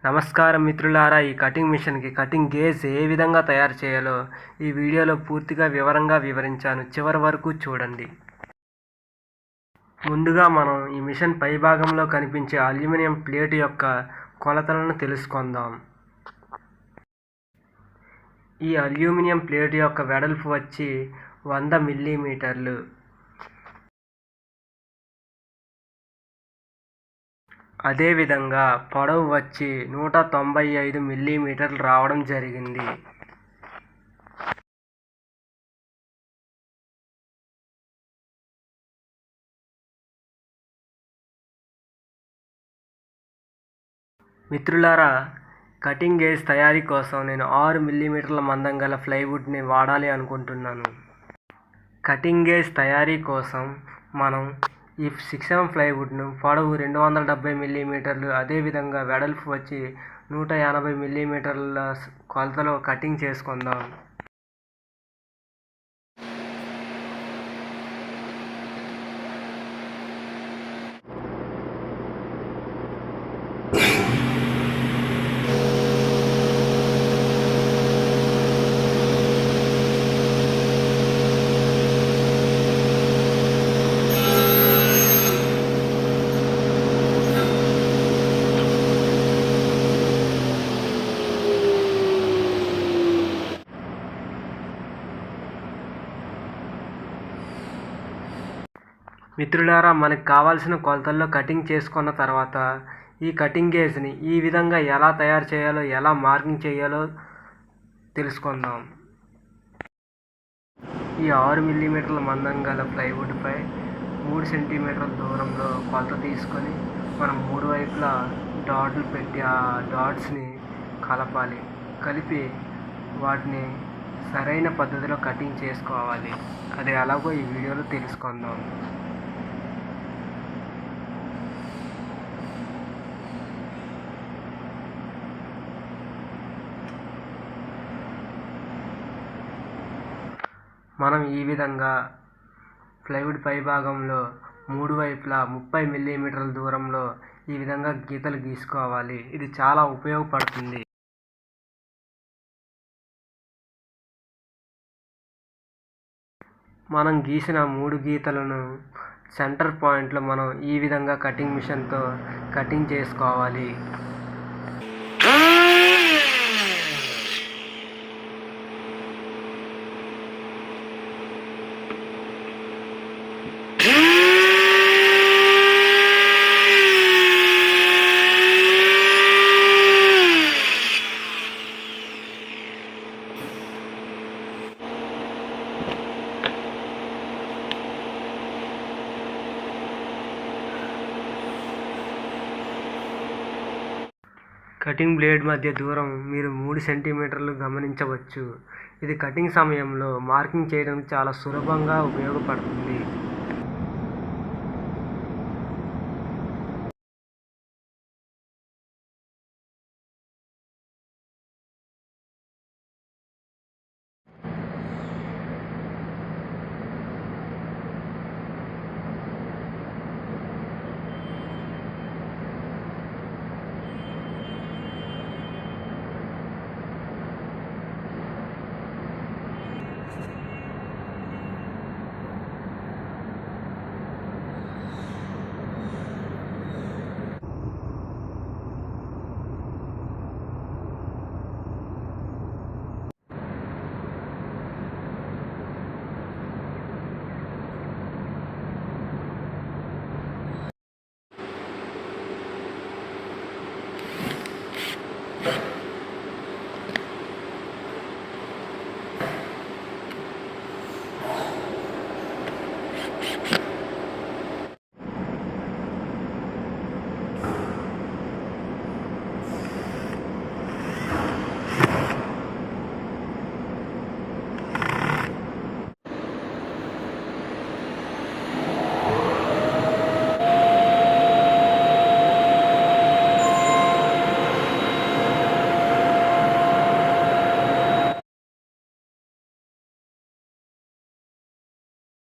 నమస్కారం మిత్రులారా, ఈ కటింగ్ మిషన్కి కటింగ్ గేజ్ ఏ విధంగా తయారు చేయాలో ఈ వీడియోలో పూర్తిగా వివరంగా వివరించాను. చివరి వరకు చూడండి. ముందుగా మనం ఈ మిషన్ పై భాగంలో కనిపించే అల్యూమినియం ప్లేట్ యొక్క కొలతలను తెలుసుకుందాం. ఈ అల్యూమినియం ప్లేట్ యొక్క వెడల్పు వచ్చి 100 మిల్లీమీటర్లు. అదేవిధంగా పొడవు వచ్చి 195 మిల్లీమీటర్లు రావడం జరిగింది. మిత్రులారా, కటింగ్ గేజ్ తయారీ కోసం నేను 6 మిల్లీమీటర్ల మందం గల ప్లైవుడ్ని వాడాలి అనుకుంటున్నాను. కటింగ్ గేజ్ తయారీ కోసం మనం ఈ 6mm ప్లైవుడ్ను పొడవు 270 మిల్లీమీటర్లు, అదేవిధంగా వెడల్పు వచ్చి 180 మిల్లీమీటర్ల కొలతలో కటింగ్ చేసుకుందాం. మిత్రులారా, మనకు కావాల్సిన కొలతల్లో కటింగ్ చేసుకున్న తర్వాత ఈ కటింగ్ గేజ్ని ఈ విధంగా ఎలా తయారు చేయాలో, ఎలా మార్కింగ్ చేయాలో తెలుసుకుందాం. ఈ 6 మిల్లీమీటర్ల మందం గల ప్లైవుడ్పై 3 సెంటీమీటర్ల దూరంలో కొలత తీసుకొని మనం 3 వైపులా డాట్లు పెట్టి ఆ డాట్స్ని కలపాలి. కలిపి వాటిని సరైన పద్ధతిలో కటింగ్ చేసుకోవాలి. అది ఎలాగో ఈ వీడియోలో తెలుసుకుందాం. మనం ఈ విధంగా ప్లైవుడ్ పై భాగంలో 3 వైపులా 30 మిల్లీమీటర్ల దూరంలో ఈ విధంగా గీతలు గీసుకోవాలి. ఇది చాలా ఉపయోగపడుతుంది. మనం గీసిన 3 గీతలను సెంటర్ పాయింట్లో మనం ఈ విధంగా కటింగ్ మిషన్తో కటింగ్ చేసుకోవాలి. కటింగ్ బ్లేడ్ మధ్య దూరం మీరు 3 సెంటీమీటర్లు గమనించవచ్చు. ఇది కటింగ్ సమయంలో మార్కింగ్ చేయడానికి చాలా సులభంగా ఉపయోగపడుతుంది.